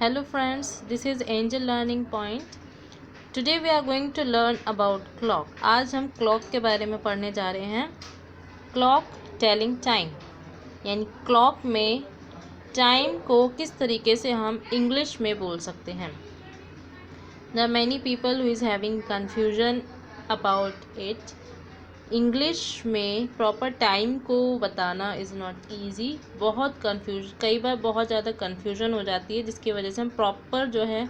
Hello friends, this is Angel Learning Point. Today we are going to learn about clock. आज हम clock के बारे में पढ़ने जा रहे हैं. Clock telling time, यानी clock में time को किस तरीके से हम English में बोल सकते हैं. There are many people who is having confusion about it. English में प्रॉपर टाइम को बताना इज़ नॉट ईजी. कई बार बहुत ज़्यादा कन्फ्यूजन हो जाती है, जिसकी वजह से हम प्रॉपर जो है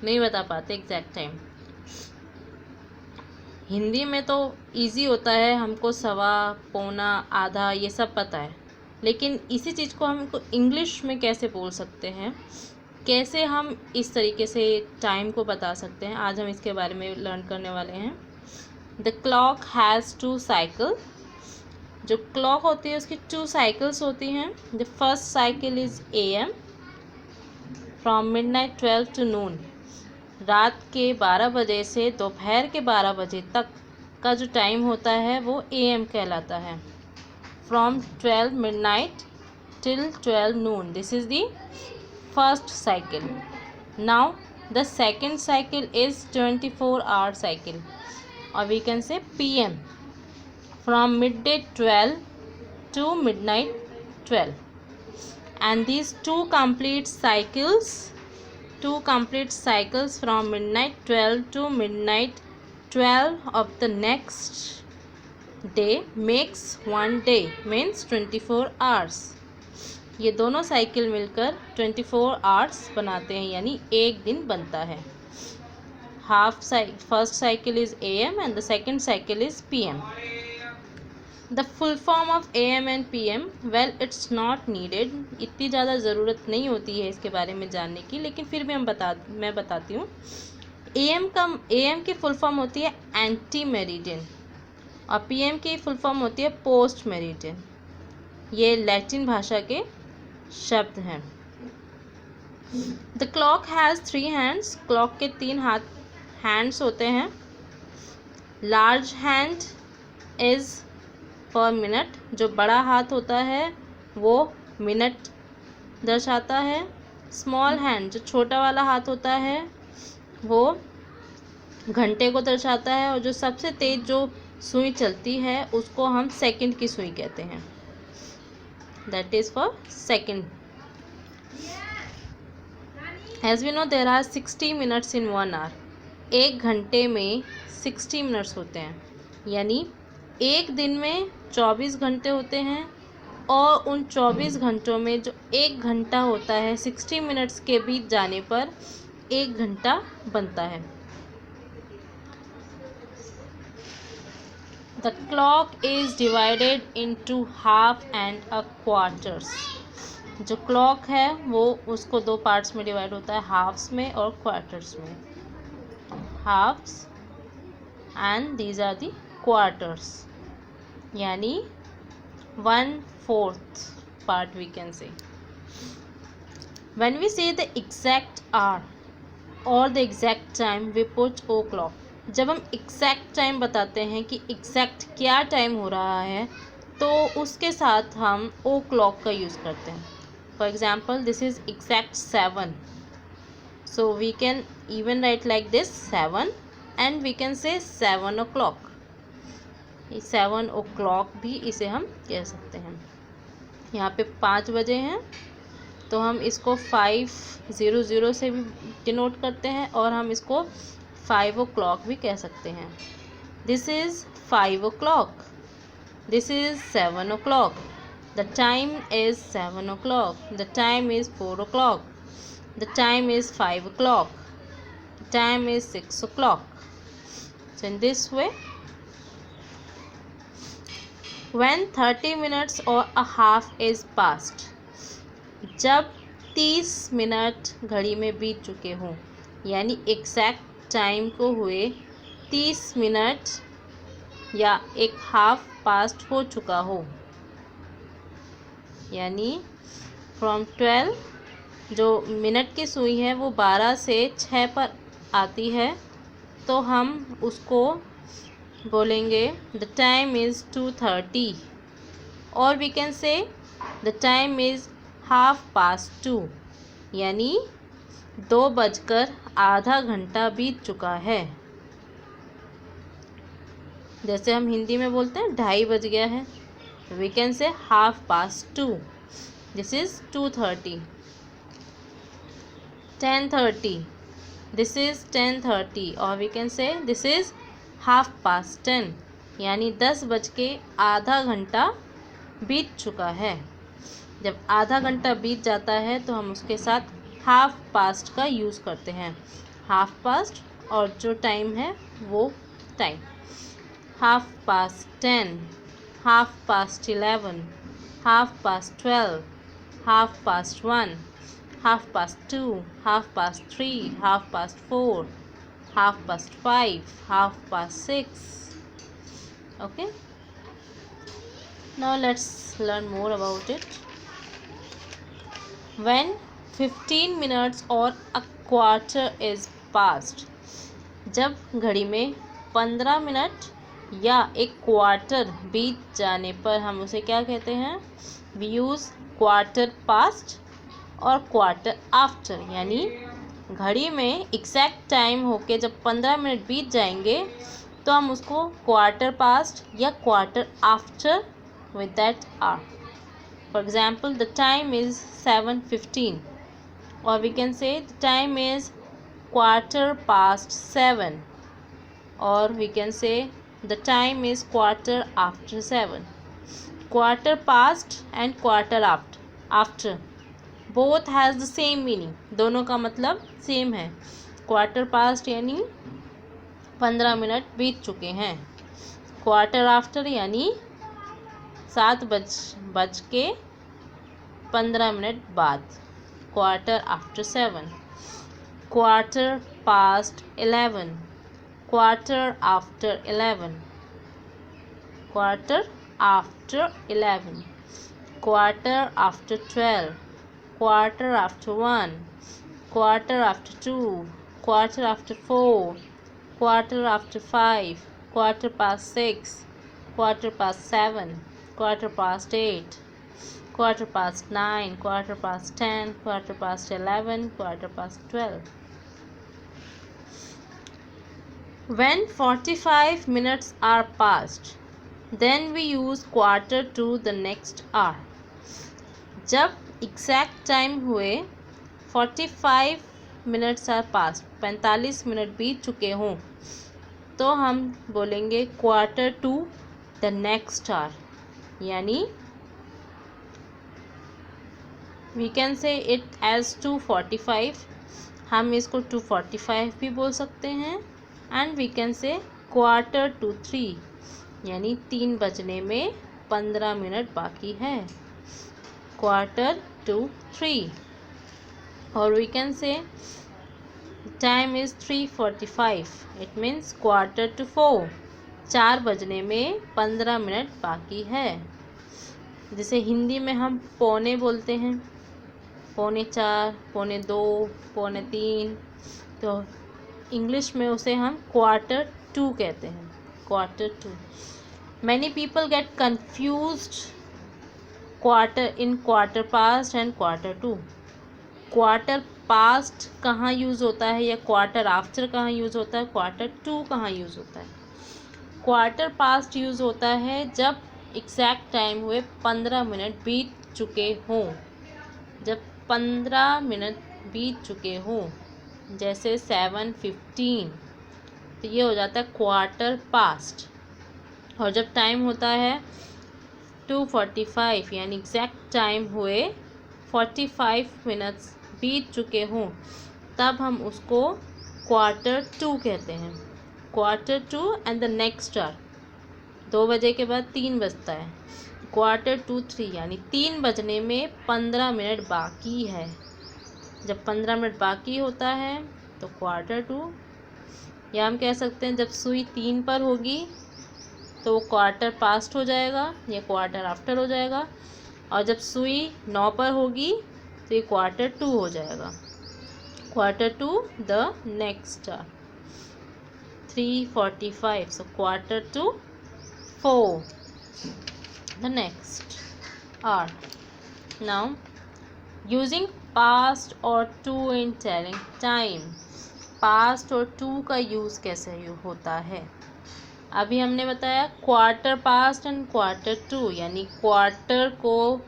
नहीं बता पाते एग्जैक्ट टाइम. हिंदी में तो ईजी होता है, हमको सवा पौना आधा ये सब पता है, लेकिन इसी चीज़ को हमको इंग्लिश में कैसे बोल सकते हैं, कैसे हम इस तरीके से टाइम को बता सकते हैं, आज हम इसके बारे में लर्न करने वाले हैं. The clock has 2 cycle. जो क्लॉक होती है उसकी 2 साइकिल्स होती हैं. The first cycle is AM from midnight 12 to noon. रात के 12 बजे से दोपहर के 12 बजे तक का जो टाइम होता है वो AM कहलाता है. From 12 midnight till 12 noon. This is the first cycle. Now the second cycle is 24 hour cycle, or we can say PM from midday 12 to midnight 12. And these two complete cycles from midnight 12 to midnight 12 of the next day makes one day, means 24 hours. ये दोनों cycle मिलकर 24 hours बनाते हैं, यानी एक दिन बनता है. First cycle is AM and the second cycle is PM. The full form of AM and PM, well it's not needed. इतनी ज़्यादा ज़रूरत नहीं होती है इसके बारे में जानने की, लेकिन फिर भी मैं बताती हूँ. AM की फुल फॉर्म होती है एंटी मेरिडियन और PM की फुल फॉर्म होती है पोस्ट मेरिडियन. ये लैटिन भाषा के शब्द हैं. The clock has 3 hands. Clock के 3 हैंड्स होते हैं. लार्ज हैंड इज़ पर मिनट. जो बड़ा हाथ होता है वो मिनट दर्शाता है. स्मॉल हैंड जो छोटा वाला हाथ होता है वो घंटे को दर्शाता है, और जो सबसे तेज़ जो सुई चलती है उसको हम सेकंड की सुई कहते हैं. That is for second. As we know there are 60 minutes in 1 hour. एक घंटे में 60 मिनट्स होते हैं, यानी एक दिन में 24 घंटे होते हैं, और उन 24 घंटों में जो एक घंटा होता है 60 मिनट्स के बीत जाने पर 1 घंटा बनता है. The clock is divided into half and a quarters. जो क्लॉक है वो उसको 2 पार्ट्स में डिवाइड होता है, हाफ्स में और क्वार्टर्स में. halves and these are the quarters, yani 1/4 part we can say. When we say the exact hour or the exact time we put o'clock. जब हम exact time बताते हैं कि exact क्या टाइम हो रहा है, तो उसके साथ हम o'clock का यूज़ करते हैं. For example, this is exact 7. So we can even write like this 7, and we can say 7 o'clock. 7 o'clock भी इसे हम कह सकते हैं. यहाँ पे 5 बजे हैं तो हम इसको 500 से भी डिनोट करते हैं, और हम इसको 5 o'clock भी कह सकते हैं. This is 5 o'clock. This is 7 o'clock. The time is 7 o'clock. The time is 4 o'clock. The time is 5 o'clock. The time is 6 o'clock. So in this way, when 30 minutes or a half is passed, जब 30 minute घड़ी में बीत चुके हों, यानी exact time को हुए 30 minute या एक हाफ पास्ट हो चुका हो, यानी फ्रॉम 12, जो मिनट की सुई है वो 12 से 6 पर आती है, तो हम उसको बोलेंगे द टाइम इज़ 2:30, और we can say the time is 2:30, यानी 2:08 बीत चुका है। जैसे हम हिंदी में बोलते हैं 2:30 बज गया है, वी कैन से 2:30। This is 2:30। 10:30, दिस इज 10:30, और we can say this is 10:30, यानी 10:08 बीत चुका है। जब आधा घंटा बीत जाता है तो हम उसके साथ 1/2 का यूज़ करते हैं। 1/2 और जो टाइम है वो time 10:30, 11:30, 12:30, 1:30, 1:30, 2:30, 3:30, 4:30, 5:30, 5:30, okay. Now let's learn more about it. When 15 minutes or a quarter is passed, जब घड़ी में 15 मिनट या एक क्वार्टर बीत जाने पर हम उसे क्या कहते हैं? वी यूज़ क्वार्टर पास्ट और क्वार्टर आफ्टर, यानी घड़ी में एग्जैक्ट टाइम होके जब 15 मिनट बीत जाएंगे तो हम उसको क्वार्टर पास्ट या quarter after with that hour. For example, the time is 7:15, or we can say the time is 7:15, or we can say the time is 7:15. Quarter past and quarter after both has the same meaning. दोनों का मतलब same है। Quarter past यानी 15 minute बीत चुके हैं, quarter after यानी 7:15 बाद, quarter after 7, quarter past 11, quarter after 11, quarter after 11, quarter after 12, quarter after 1, quarter after 2, quarter after 4, quarter after 5, quarter past 6, quarter past 7, quarter past 8, quarter past 9, quarter past 10, quarter past 11, quarter past 12. When 45 minutes are passed, then we use quarter to the next hour. जब exact time हुए 45 minutes are past, 45 minute बीत चुके हों, तो हम बोलेंगे quarter to the next hour, यानी we can say it as 2:45। हम इसको 2:45 भी बोल सकते हैं, and we can say quarter to 3, यानी 3 बजने में 15 मिनट बाकी है, क्वार्टर टू 3, और we can say time is 3:45, it means quarter to 4, 4 बजने में 15 मिनट बाकी है। जिसे हिंदी में हम पौने बोलते हैं, 3:45, 2:45, 3:45, तो इंग्लिश में उसे हम क्वार्टर टू कहते हैं, quarter to. Many people get confused quarter past and quarter to. Quarter past कहाँ यूज़ होता है या क्वार्टर आफ्टर कहाँ यूज़ होता है, क्वार्टर टू कहाँ यूज़ होता है? क्वार्टर पास्ट यूज़ होता है जब एग्जैक्ट टाइम हुए 15 मिनट बीत चुके हों, जब 15 मिनट बीत चुके हों, जैसे 7:15, तो ये हो जाता है क्वार्टर पास्ट। और जब टाइम होता है 2:45, यानी एग्जैक्ट टाइम हुए 45 मिनट्स बीत चुके हों, तब हम उसको क्वार्टर टू कहते हैं, quarter to and the next hour. 2 बजे के बाद 3 बजता है, क्वार्टर टू 3, यानी 3 बजने में 15 मिनट बाकी है। जब 15 मिनट बाकी होता है तो क्वार्टर टू, या हम कह सकते हैं जब सुई 3 पर होगी तो वो क्वार्टर पास्ट हो जाएगा या क्वार्टर आफ्टर हो जाएगा, और जब सुई 9 पर होगी तो ये क्वार्टर टू हो जाएगा, quarter to the next hour. 3:45, so quarter to 4, the next hour. Now, using past और to in telling time. Past और टू का यूज़ कैसे होता है? अभी हमने बताया quarter past and quarter to, यानी क्वार्टर को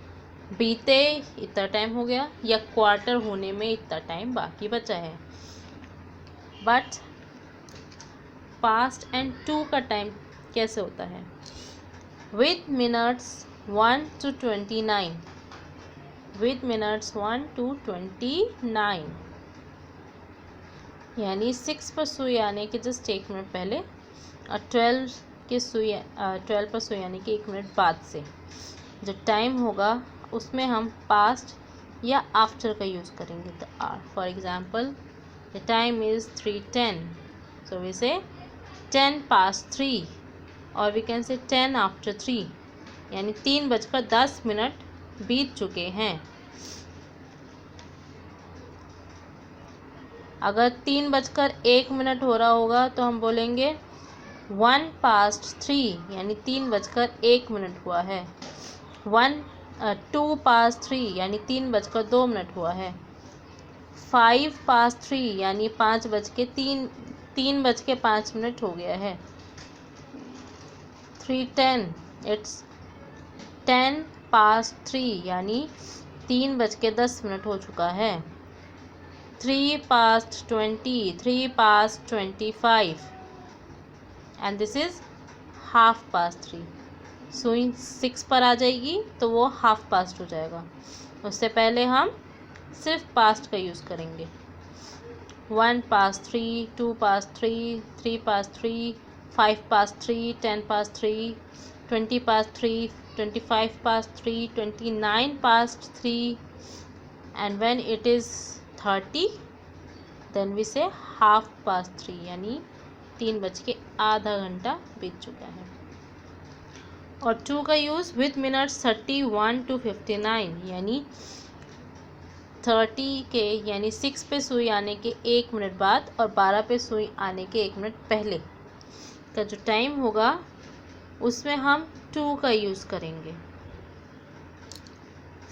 बीते इतना टाइम हो गया या क्वार्टर होने में इतना टाइम बाकी बचा है। बट पास्ट एंड टू का टाइम कैसे होता है? With minutes 1 to 29, with minutes 1 to 29, यानी 6 पर सुई आने के जस्ट 1 मिनट पहले और 12 पर सुई आने के 1 मिनट बाद से जो टाइम होगा उसमें हम पास्ट या आफ्टर का यूज़ करेंगे। तो for example the time is 3:10, so we say 10 past 3 और वी कैन से 10 after 3, यानी 3:10 बीत चुके हैं। अगर 3:01 हो रहा होगा तो हम बोलेंगे 1 past 3, यानी 3:01 हुआ है। 2 past 3, यानी 3:02 हुआ है। 5 past 3, यानी 3:05 हो गया है। 3:10, इट्स 10 past 3, यानी 3:10 हो चुका है। 3 past 20, 3 past 25, and this is half past 3। सुई 6 पर आ जाएगी तो वो हाफ पास्ट हो जाएगा। उससे पहले हम सिर्फ पास्ट का यूज़ करेंगे। 1 past 3, 2 past 3, 3 past 3, 5 past 3, 10 past 3, 20 past 3, 25 past 3, 29 past 3, and when it is 30 then we say half past 3, यानी 3:08 बीत चुका है। और 2 का यूज़ विथ मिनट्स 31 to 59, यानी 30 के यानी 6 पे सुई आने के 1 मिनट बाद और 12 पे सुई आने के 1 मिनट पहले का जो टाइम होगा उसमें हम 2 का यूज़ करेंगे।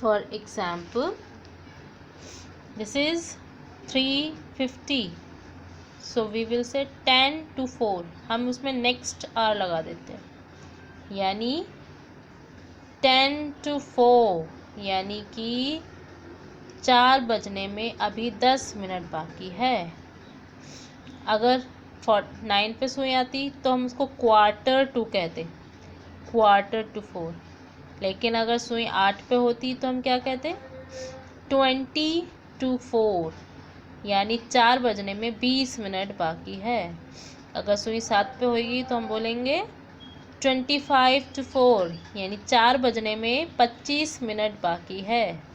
For example this is 3:50, so we will say 10 to 4, हम उसमें नेक्स्ट आवर लगा देते हैं, यानी 10 to 4, यानी कि 4 बजने में अभी 10 मिनट बाकी है। अगर 9 पे सुई आती तो हम उसको क्वार्टर टू कहते, क्वार्टर टू 4। लेकिन अगर सुई 8 पे होती तो हम क्या कहते, 20 to 4, यानी 4 बजने में 20 मिनट बाकी है। अगर सुई 7 पे होगी तो हम बोलेंगे 25 to 4, यानी 4 बजने में 25 मिनट बाकी है।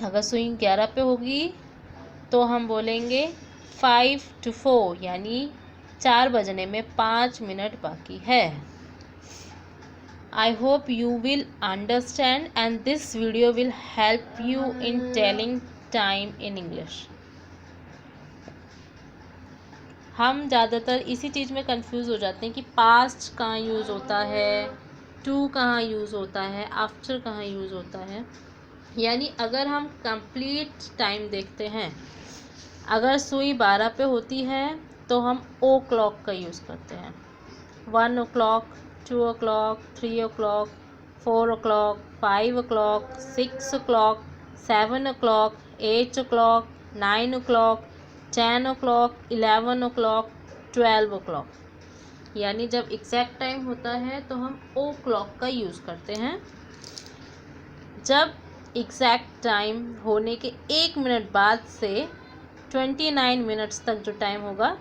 अगर सुई 11 पे होगी तो हम बोलेंगे 5 to 4, यानी 4 बजने में 5 मिनट बाकी है। I hope you will understand and this video will help you in telling time in English. हम ज़्यादातर इसी चीज़ में कंफ्यूज हो जाते हैं कि पास्ट कहाँ यूज़ होता है, टू कहाँ यूज़ होता है, आफ्टर कहाँ यूज़ होता है। यानी अगर हम कंप्लीट टाइम देखते हैं, अगर सुई 12 पे होती है तो हम ओ क्लॉक का यूज़ करते हैं। 1 o'clock, 2 o'clock, 3 o'clock, 4 o'clock, 5 o'clock, 6 o'clock, 7 o'clock, 8 o'clock, 9 o'clock, 10 o'clock, 11 o'clock, 12 o'clock, यानी जब एग्जैक्ट टाइम होता है तो हम ओ क्लॉक का यूज़ करते हैं। जब एग्जैक्ट टाइम होने के 1 मिनट बाद से 29 मिनट्स तक जो टाइम होगा,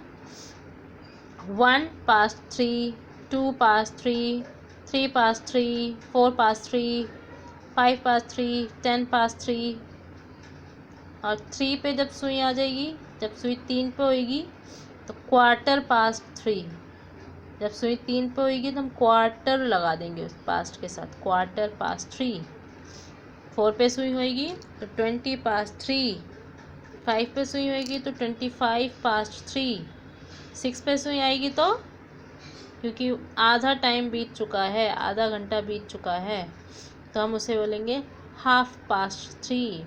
1 past 3, 2 past 3, 3 past 3, 4 past 3, 5 past 3, 10 past 3, और 3 पे जब सुई आ जाएगी, जब सुई 3 पे होएगी तो क्वार्टर पास्ट 3, जब सुई 3 पे होएगी तो हम क्वार्टर लगा देंगे उस पास्ट के साथ, क्वार्टर पास्ट 3। 4 पे सुई होएगी तो 20 past 3, 5 पे सुई होएगी तो 25 past 3, 6 पे सुई आएगी तो, क्योंकि आधा टाइम बीत चुका है, आधा घंटा बीत चुका है, तो हम उसे बोलेंगे हाफ पास्ट 3।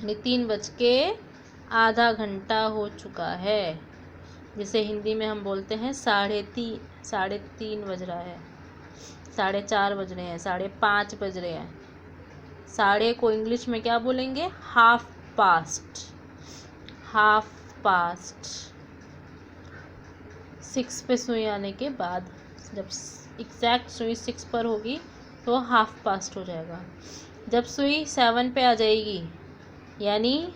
यानी 3:08 हो चुका है, जिसे हिंदी में हम बोलते हैं 3:30 बज रहा है, 4:30 बज रहे हैं, 5:30 बज रहे हैं। साढ़े को इंग्लिश में क्या बोलेंगे? Half past. 6 पे सुई आने के बाद, जब एग्जैक्ट सुई 6 पर होगी तो हाफ पास्ट हो जाएगा। जब सुई 7 पे आ जाएगी, यानी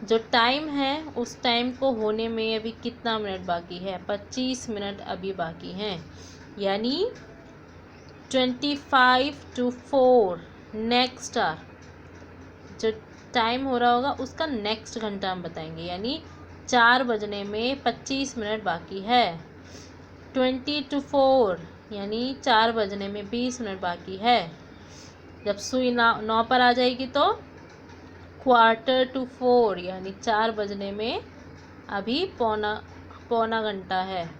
जो टाइम है उस टाइम को होने में अभी कितना मिनट बाकी है? 25 मिनट अभी बाकी हैं, यानी 25 to 4 नेक्स्ट आवर। जो टाइम हो रहा होगा उसका नेक्स्ट घंटा हम बताएंगे, यानी 4 बजने में 25 मिनट बाकी है। 20 to 4 यानी 4 बजने में 20 मिनट बाकी है। जब सुई 9 पर आ जाएगी तो 3:45 यानी 4 बजने में अभी पौना घंटा है,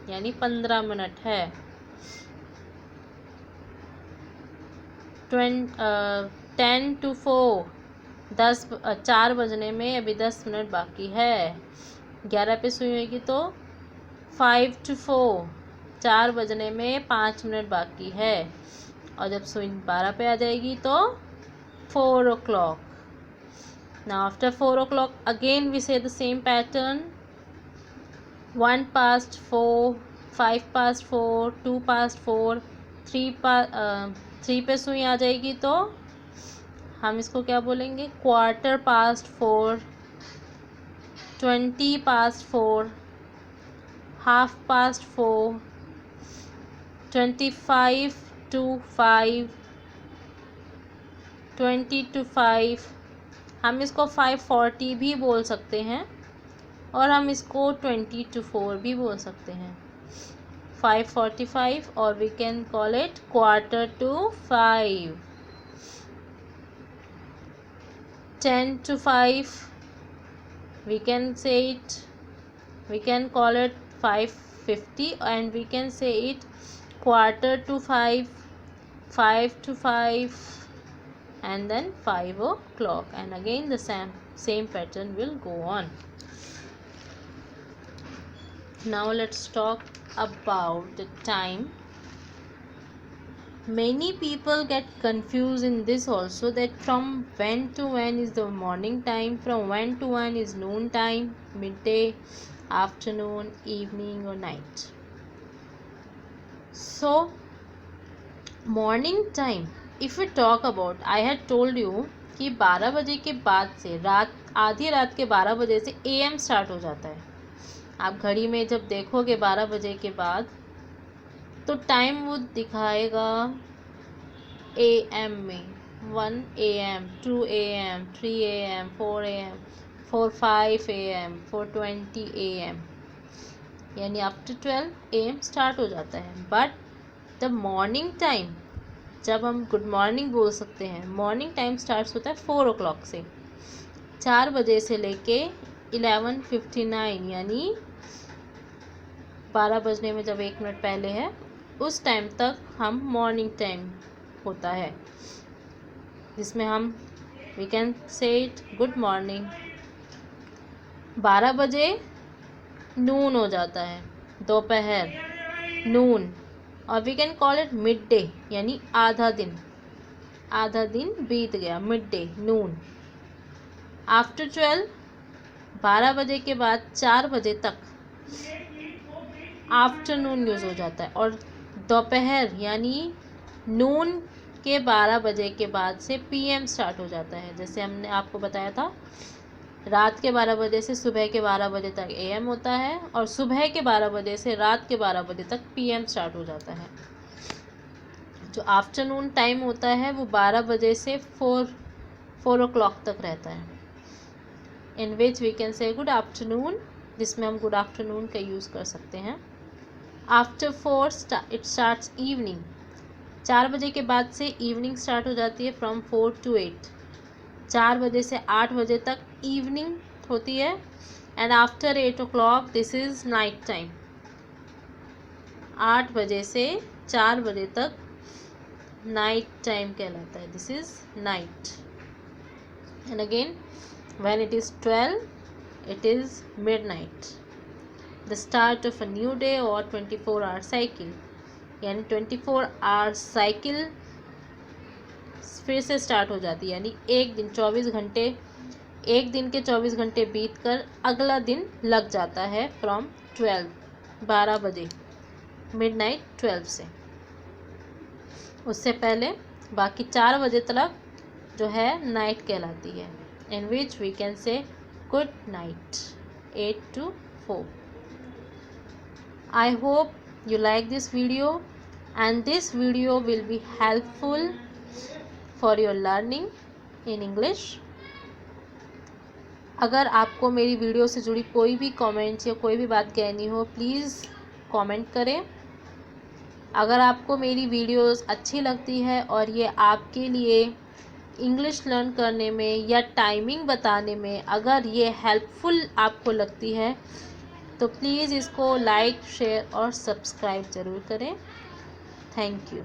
यानी 15 मिनट है। 10 to 4 4 बजने में अभी 10 मिनट बाकी है। 11 पे सुई होगी तो 5 to 4 4 बजने में 5 मिनट बाकी है। और जब सुई 12 पे आ जाएगी तो 4 o'clock। Now after 4 o'clock again we say the same pattern, 1 past 4, 5 past 4, 2 past 4, 3 पे सुई आ जाएगी तो हम इसको क्या बोलेंगे? 4:15, 20 past 4, 4:30, 25 to 5, 20 to 5। हम इसको 5:40 भी बोल सकते हैं और हम इसको 20 to 4 भी बोल सकते हैं। 5:45 और we can call it 4:45। 10 to 5 we can call it 5:50 and we can say it 4:45, 5 to 5 and then 5 o'clock, and again the same pattern will go on. Now let's talk about the time. Many people get confused in this also, that from when to when is the morning time, from when to when is noon time, midday, afternoon, evening or night. So morning time, if we talk about, I had told you कि 12 बजे के बाद से आधी रात के 12 बजे से AM स्टार्ट हो जाता है। आप घड़ी में जब देखोगे 12 बजे के बाद तो टाइम वो दिखाएगा AM में 1 AM, 2 AM, 3 AM, 4 AM, 4:05 AM, 4:20 AM, यानी आफ्टर 12 AM स्टार्ट हो जाता है। बट द मॉर्निंग टाइम, जब हम गुड मॉर्निंग बोल सकते हैं, मॉर्निंग टाइम स्टार्ट होता है 4 o'clock से, 4 बजे से लेके 11:59 यानी 12 बजने में जब 1 मिनट पहले है उस टाइम तक हम मॉर्निंग टाइम होता है, जिसमें हम we can say it good morning. 12 बजे नून हो जाता है, दोपहर, नून, और we can call it midday यानी आधा दिन बीत गया, मिड डे, नून। आफ्टर 12 12 बजे के बाद 4 बजे तक आफ्टरनून यूज़ हो जाता है, और दोपहर यानी नून के 12 बजे के बाद से PM स्टार्ट हो जाता है। जैसे हमने आपको बताया था, रात के 12 बजे से सुबह के 12 बजे तक AM होता है और सुबह के 12 बजे से रात के 12 बजे तक PM स्टार्ट हो जाता है। जो आफ्टरनून टाइम होता है वो 12 बजे से 4 o'clock तक रहता है, in which we can say good afternoon, जिसमें हम गुड आफ्टरनून का यूज़ कर सकते हैं। आफ्टर 4 इट स्टार्ट्स इवनिंग, 4 बजे के बाद से इवनिंग स्टार्ट हो जाती है, फ्रॉम 4 to 8, 4 बजे से 8 बजे तक इवनिंग होती है। And after 8 o'clock this is night time, 8 बजे से 4 बजे तक नाइट टाइम कहलाता है, this is night. and again when it is 12 it is midnight, the start of a new day or 24-hour cycle। यानी 24-hour cycle फिर से start हो जाती है, यानी एक दिन 24 घंटे, एक दिन के 24 घंटे बीत कर अगला दिन लग जाता है फ्रॉम 12 बजे, मिडनाइट 12 से। उससे पहले बाकी 4 बजे तक जो है नाइट कहलाती है, in which we can say good night 8 to 4। I hope you like this video and this video will be helpful for your learning in English। अगर आपको मेरी वीडियो से जुड़ी कोई भी कमेंट्स या कोई भी बात कहनी हो प्लीज़ कमेंट करें। अगर आपको मेरी वीडियोस अच्छी लगती है और ये आपके लिए इंग्लिश लर्न करने में या टाइमिंग बताने में अगर ये हेल्पफुल आपको लगती है तो प्लीज़ इसको लाइक, शेयर और सब्सक्राइब ज़रूर करें। Thank you.